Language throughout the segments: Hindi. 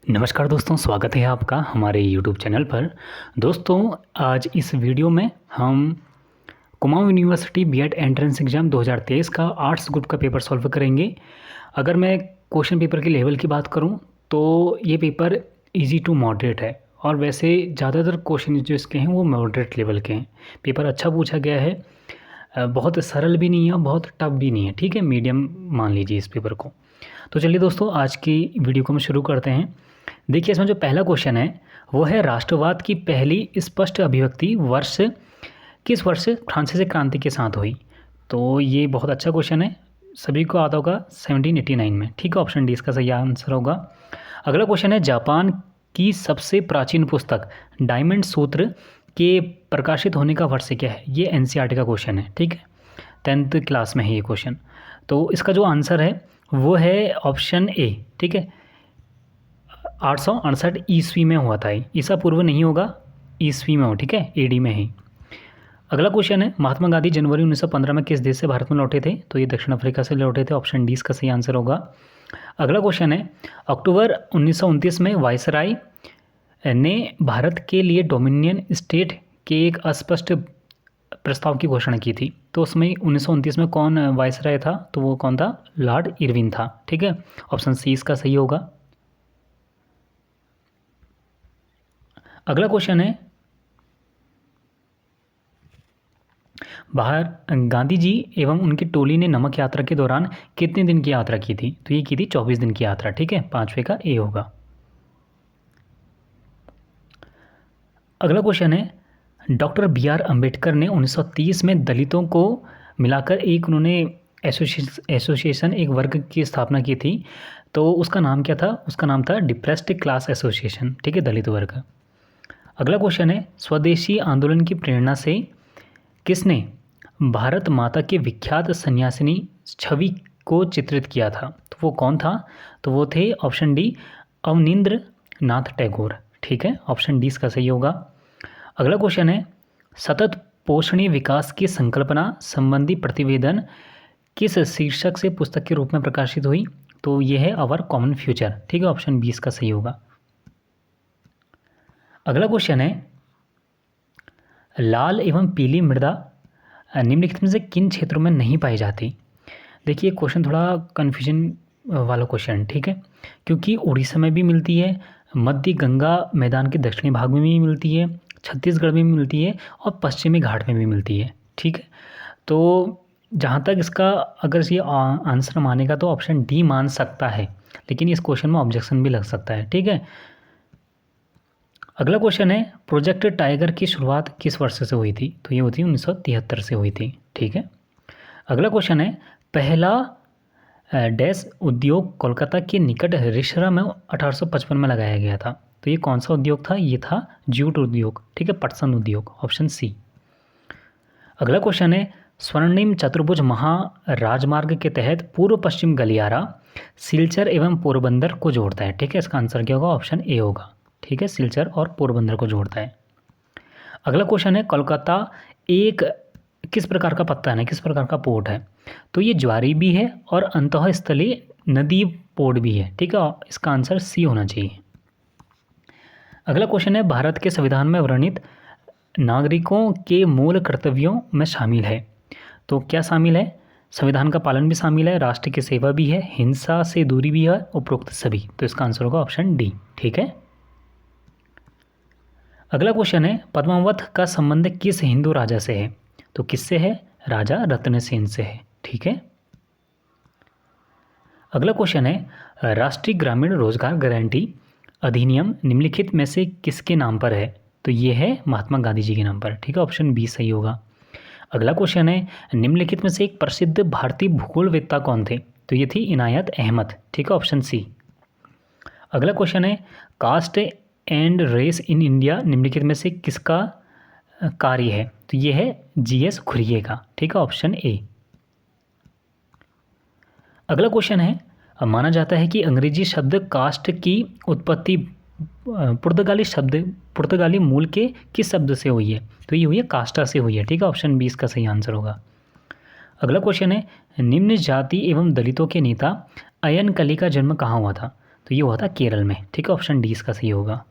नमस्कार दोस्तों, स्वागत है आपका हमारे यूट्यूब चैनल पर। दोस्तों, आज इस वीडियो में हम Kumaon university BEd entrance exam 2023 का आर्ट्स ग्रुप का पेपर सॉल्व करेंगे। अगर मैं क्वेश्चन पेपर के लेवल की बात करूं तो ये पेपर इजी टू मॉडरेट है और वैसे ज़्यादातर क्वेश्चन जो इसके हैं वो मॉडरेट लेवल के हैं। पेपर अच्छा पूछा गया है, बहुत सरल भी नहीं है, बहुत टफ भी नहीं है, ठीक है, मीडियम मान लीजिए इस पेपर को। तो चलिए दोस्तों, आज की वीडियो को हम शुरू करते हैं। देखिए, इसमें जो पहला क्वेश्चन है वो है राष्ट्रवाद की पहली स्पष्ट अभिव्यक्ति किस वर्ष फ्रांसीसी क्रांति के साथ हुई। तो ये बहुत अच्छा क्वेश्चन है, सभी को आता होगा 1789 में, ठीक है। ऑप्शन डी इसका सही आंसर होगा। अगला क्वेश्चन है जापान की सबसे प्राचीन पुस्तक डायमंड सूत्र के प्रकाशित होने का वर्ष क्या है। ये एनसीईआरटी का क्वेश्चन है, ठीक है, 10th क्लास में है ये क्वेश्चन। तो इसका जो आंसर है वो है ऑप्शन ए, ठीक है, 868 ईस्वी में हुआ था। ईसा पूर्व नहीं होगा, ईस्वी में हो, ठीक है, एडी में ही। अगला क्वेश्चन है महात्मा गांधी जनवरी 1915 में किस देश से भारत में लौटे थे। तो ये दक्षिण अफ्रीका से लौटे थे। ऑप्शन डी इसका सही आंसर होगा। अगला क्वेश्चन है अक्टूबर 1929 में वायसराय ने भारत के लिए डोमिनियन स्टेट के एक अस्पष्ट प्रस्ताव की घोषणा की थी। तो उसमें 1929 में कौन वायसराय था, तो वो कौन था, लॉर्ड इरविन था, ठीक है। ऑप्शन सी इसका सही होगा। अगला क्वेश्चन है बाहर गांधी जी एवं उनकी टोली ने नमक यात्रा के दौरान कितने दिन की यात्रा की थी। तो ये की थी 24 दिन की यात्रा, ठीक है, पांचवे का ए होगा। अगला क्वेश्चन है डॉक्टर बी आर अम्बेडकर ने 1930 में दलितों को मिलाकर एक उन्होंने एसोसिएशन एक वर्ग की स्थापना की थी। तो उसका नाम क्या था, उसका नाम था डिप्रेस्ड क्लास एसोसिएशन, ठीक है, दलित वर्ग। अगला क्वेश्चन है स्वदेशी आंदोलन की प्रेरणा से किसने भारत माता के विख्यात सन्यासिनी छवि को चित्रित किया था। तो वो कौन था, तो वो थे ऑप्शन डी अवनींद्र नाथ टैगोर, ठीक है, ऑप्शन डी इसका सही होगा। अगला क्वेश्चन है सतत पोषणीय विकास की संकल्पना संबंधी प्रतिवेदन किस शीर्षक से पुस्तक के रूप में प्रकाशित हुई। तो ये है आवर कॉमन फ्यूचर, ठीक है, ऑप्शन बी इसका सही होगा। अगला क्वेश्चन है लाल एवं पीली मृदा निम्नलिखित में से किन क्षेत्रों में नहीं पाई जाती। देखिए, क्वेश्चन थोड़ा कन्फ्यूजन वाला क्वेश्चन, ठीक है, क्योंकि उड़ीसा में भी मिलती है, मध्य गंगा मैदान के दक्षिणी भाग में भी मिलती है, छत्तीसगढ़ में भी मिलती है और पश्चिमी घाट में भी मिलती है, ठीक है। तो जहाँ तक इसका अगर ये आंसर मानेगा तो ऑप्शन डी मान सकता है, लेकिन इस क्वेश्चन में ऑब्जेक्शन भी लग सकता है, ठीक है। अगला क्वेश्चन है प्रोजेक्ट टाइगर की शुरुआत किस वर्ष से हुई थी। तो ये होती 1973 से हुई थी, ठीक है। अगला क्वेश्चन है पहला डैश उद्योग कोलकाता के निकट रिसरा में 1855 में लगाया गया था। तो ये कौन सा उद्योग था, ये था जूट उद्योग, ठीक है, पटसन उद्योग, ऑप्शन सी। अगला क्वेश्चन है स्वर्णिम चतुर्भुज महाराजमार्ग के तहत पूर्व पश्चिम गलियारा सिलचर एवं पोरबंदर को जोड़ता है, ठीक है, इसका आंसर क्या होगा, ऑप्शन ए होगा, ठीक है, सिलचर और पोरबंदर को जोड़ता है। अगला क्वेश्चन है कोलकाता एक किस प्रकार का पत्तन है, किस प्रकार का पोर्ट है। तो ये ज्वारी भी है और अंतःस्थलीय नदी पोर्ट भी है, ठीक है, इसका आंसर सी होना चाहिए। अगला क्वेश्चन है भारत के संविधान में वर्णित नागरिकों के मूल कर्तव्यों में शामिल है। तो क्या शामिल है, संविधान का पालन भी शामिल है, राष्ट्र की सेवा भी है, हिंसा से दूरी भी है, उपरोक्त सभी। तो इसका आंसर होगा ऑप्शन डी, ठीक है। अगला क्वेश्चन है पद्मावत का संबंध किस हिंदू राजा से है। तो किससे है, राजा रत्नसेन से है, ठीक है। अगला क्वेश्चन है राष्ट्रीय ग्रामीण रोजगार गारंटी अधिनियम निम्नलिखित में से किसके नाम पर है। तो ये है महात्मा गांधी जी के नाम पर, ठीक है, ऑप्शन बी सही होगा। अगला क्वेश्चन है निम्नलिखित में से एक प्रसिद्ध भारतीय भूगोलवेत्ता कौन थे। तो ये थी इनायत अहमद, ठीक है, ऑप्शन सी। अगला क्वेश्चन है caste and race in India निम्नलिखित में से किसका कार्य है। तो ये है जीएस खुरिये का, ठीक है, ऑप्शन ए। अगला क्वेश्चन है माना जाता है कि अंग्रेजी शब्द कास्ट की उत्पत्ति पुर्तगाली मूल के किस शब्द से हुई है। तो ये हुई है कास्टा से हुई है, ठीक है, ऑप्शन बी इसका सही आंसर होगा। अगला क्वेश्चन है निम्न जाति एवं दलितों के नेता अयन कली का जन्म कहाँ हुआ था। तो ये हुआ था केरल में, ठीक है, ऑप्शन डी इसका सही होगा।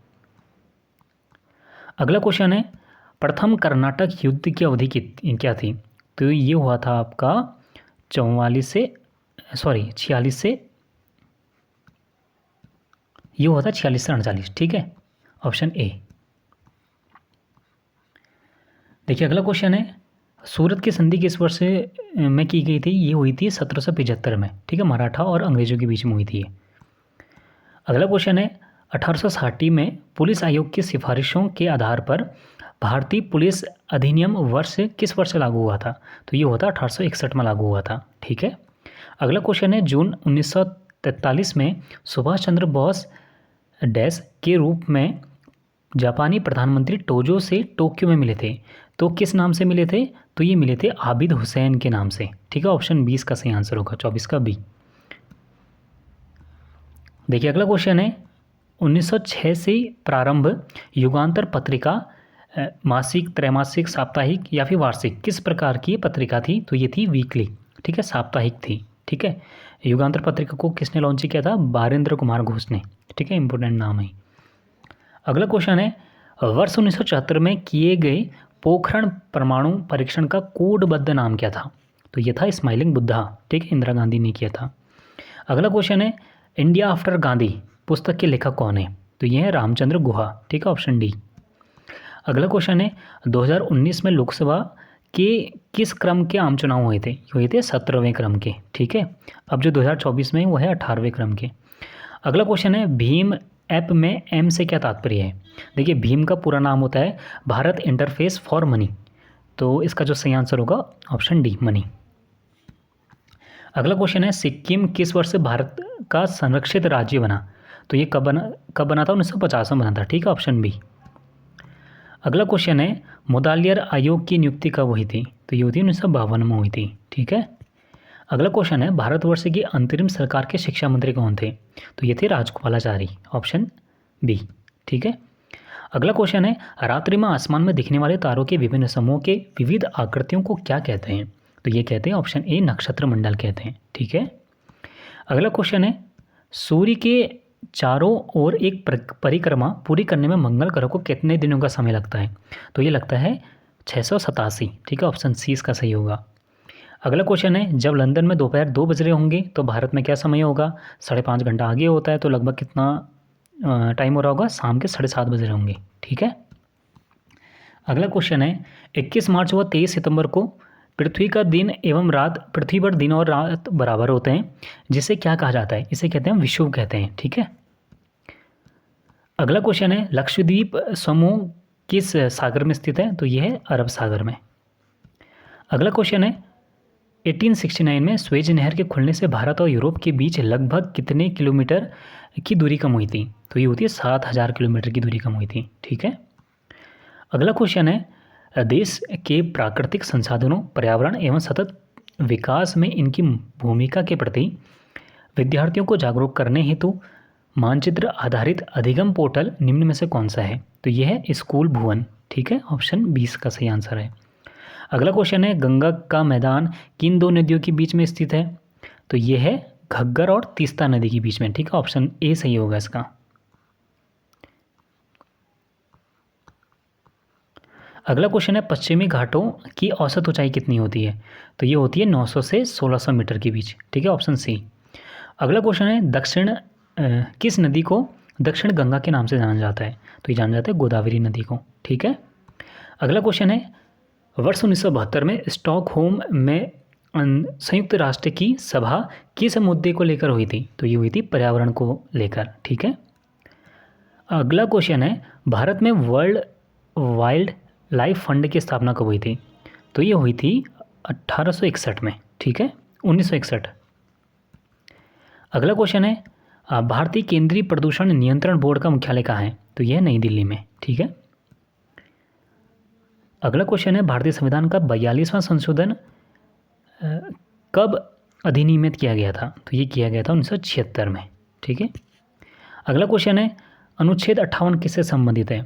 अगला क्वेश्चन है प्रथम कर्नाटक युद्ध की अवधि क्या थी? तो ये हुआ था आपका 46 से ये हुआ था 46 से 48, ठीक है, ऑप्शन ए। देखिए अगला क्वेश्चन है सूरत की संधि किस वर्ष में की गई थी? ये हुई थी 1775 में, ठीक है, मराठा और अंग्रेजों के बीच में हुई थी। अगला क्वेश्चन है 1860 में पुलिस आयोग की सिफारिशों के आधार पर भारतीय पुलिस अधिनियम किस वर्ष लागू हुआ था? तो ये हुआ था 1861 में लागू हुआ था, ठीक है। अगला क्वेश्चन है जून 1943 में सुभाष चंद्र बोस डैश के रूप में जापानी प्रधानमंत्री टोजो से टोक्यो में मिले थे, तो किस नाम से मिले थे? तो ये मिले थे आबिद हुसैन के नाम से, ठीक है, ऑप्शन 20 का सही आंसर होगा, 24 का बी। देखिए अगला क्वेश्चन है 1906 से प्रारंभ युगांतर पत्रिका मासिक, त्रैमासिक, साप्ताहिक या फिर वार्षिक किस प्रकार की पत्रिका थी? तो ये थी वीकली, ठीक है, साप्ताहिक थी, ठीक है। युगांतर पत्रिका को किसने लॉन्च किया था? बारेंद्र कुमार घोष ने, ठीक है, इंपॉर्टेंट नाम है। अगला क्वेश्चन है वर्ष 1974 में किए गए पोखरण परमाणु परीक्षण का कोडबद्ध नाम क्या था? तो ये था स्माइलिंग बुद्धा, ठीक है, इंदिरा गांधी ने किया था। अगला क्वेश्चन है इंडिया आफ्टर गांधी पुस्तक के लेखक कौन है? तो ये है रामचंद्र गुहा, ठीक है, ऑप्शन डी। अगला क्वेश्चन है 2019 में लोकसभा के किस क्रम के आम चुनाव हुए थे? हुए थे 17वें क्रम के, ठीक है। अब जो 2024 में वो है 18वें क्रम के। अगला क्वेश्चन है भीम ऐप में एम से क्या तात्पर्य है? देखिए भीम का पूरा नाम होता है भारत इंटरफेस फॉर मनी, तो इसका जो सही आंसर होगा ऑप्शन डी मनी। अगला क्वेश्चन है सिक्किम किस वर्ष से भारत का संरक्षित राज्य बना? तो ये कब बना था? 1950 में बना था, ठीक है, ऑप्शन बी। अगला क्वेश्चन है मुदालियर आयोग की नियुक्ति कब हुई थी? तो ये हुई थी 1952 में हुई थी, ठीक है। अगला क्वेश्चन है भारतवर्ष की अंतरिम सरकार के शिक्षा मंत्री कौन थे? तो ये थे राजगोपालाचारी, ऑप्शन बी, ठीक है। अगला क्वेश्चन है रात्रि में आसमान में दिखने वाले तारों के विभिन्न समूहों के विविध आकृतियों को क्या कहते हैं? तो ये कहते हैं ऑप्शन ए नक्षत्र मंडल कहते हैं, ठीक है। अगला क्वेश्चन है सूर्य के चारों ओर एक परिक्रमा पूरी करने में मंगल ग्रह को कितने दिनों का समय लगता है? तो ये लगता है 687, ठीक है, ऑप्शन सी इसका सही होगा। अगला क्वेश्चन है जब लंदन में दोपहर 2 बज रहे होंगे तो भारत में क्या समय होगा? 5.5 घंटा आगे होता है, तो लगभग कितना टाइम हो रहा होगा? शाम के 7:30 बज रहे होंगे, ठीक है। अगला क्वेश्चन है 21 मार्च व 23 सितंबर को पृथ्वी का दिन एवं रात, पृथ्वी पर दिन और रात बराबर होते हैं, जिसे क्या कहा जाता है? इसे कहते हैं विषुव कहते हैं, ठीक है। अगला क्वेश्चन है लक्षद्वीप समूह किस सागर में स्थित है? तो यह है अरब सागर में। अगला क्वेश्चन है 1869 में स्वेज नहर के खुलने से भारत और यूरोप के बीच लगभग कितने किलोमीटर की दूरी कम हुई थी? तो ये होती है 7000 किलोमीटर की दूरी कम हुई थी, ठीक है। अगला क्वेश्चन है देश के प्राकृतिक संसाधनों, पर्यावरण एवं सतत विकास में इनकी भूमिका के प्रति विद्यार्थियों को जागरूक करने हेतु मानचित्र आधारित अधिगम पोर्टल निम्न में से कौन सा है? तो यह है स्कूल भुवन, ठीक है, ऑप्शन 20 का सही आंसर है। अगला क्वेश्चन है गंगा का मैदान किन 2 नदियों के बीच में स्थित है? तो यह है घग्गर और तीस्ता नदी के बीच में, ठीक है, ऑप्शन ए सही होगा इसका। अगला क्वेश्चन है पश्चिमी घाटों की औसत ऊंचाई कितनी होती है? तो ये होती है 900 से 1600 मीटर के बीच, ठीक है, ऑप्शन सी। अगला क्वेश्चन है किस नदी को दक्षिण गंगा के नाम से जाना जाता है? तो ये जाना जाता है गोदावरी नदी को, ठीक है। अगला क्वेश्चन है वर्ष 1972 में स्टॉकहोम में संयुक्त राष्ट्र की सभा किस मुद्दे को लेकर हुई थी? तो ये हुई थी पर्यावरण को लेकर, ठीक है। अगला क्वेश्चन है भारत में वर्ल्ड वाइल्ड लाइफ फंड की स्थापना कब हुई थी? तो ये हुई थी 1861 में, ठीक है, 1961। अगला क्वेश्चन है भारतीय केंद्रीय प्रदूषण नियंत्रण बोर्ड का मुख्यालय कहाँ है? तो यह नई दिल्ली में, ठीक है। अगला क्वेश्चन है भारतीय संविधान का 42वां संशोधन कब अधिनियमित किया गया था? तो ये किया गया था 1976 में, ठीक है। अगला क्वेश्चन है अनुच्छेद 58 किससे संबंधित है?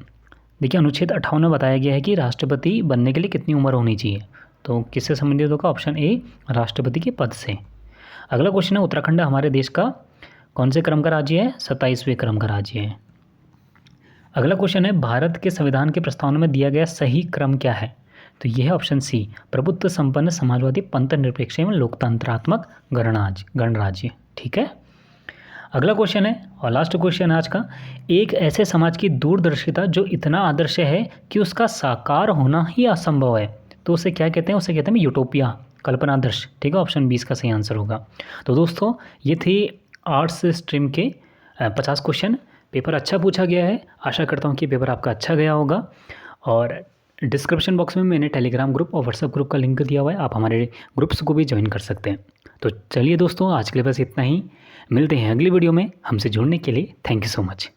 देखिए अनुच्छेद 58 में बताया गया है कि राष्ट्रपति बनने के लिए कितनी उम्र होनी चाहिए, तो किससे संबंधित होगा? ऑप्शन ए राष्ट्रपति के पद से। अगला क्वेश्चन है उत्तराखंड हमारे देश का कौन से क्रम का राज्य है? 27वें क्रम का राज्य है। अगला क्वेश्चन है, भारत के संविधान के प्रस्तावना में दिया गया सही क्रम क्या है? तो यह है ऑप्शन सी, प्रभुत्व संपन्न समाजवादी पंथ निरपेक्ष एवं लोकतंत्रात्मक गणराज्य। ठीक है। अगला क्वेश्चन है और लास्ट क्वेश्चन है आज का, एक ऐसे समाज की दूरदर्शिता जो इतना आदर्श है कि उसका साकार होना ही असंभव है, तो उसे क्या कहते हैं? उसे कहते हैं यूटोपिया, कल्पनादर्श। ठीक है, ऑप्शन 20 का सही आंसर होगा। तो दोस्तों ये थे आर्ट्स स्ट्रीम के 50 क्वेश्चन। पेपर अच्छा पूछा गया है, आशा करता हूँ कि पेपर आपका अच्छा गया होगा। और डिस्क्रिप्शन बॉक्स में मैंने टेलीग्राम ग्रुप और व्हाट्सएप ग्रुप का लिंक दिया हुआ है, आप हमारे ग्रुप्स को भी ज्वाइन कर सकते हैं। तो चलिए दोस्तों, आज के लिए बस इतना ही। मिलते हैं अगली वीडियो में। हमसे जुड़ने के लिए थैंक यू सो मच।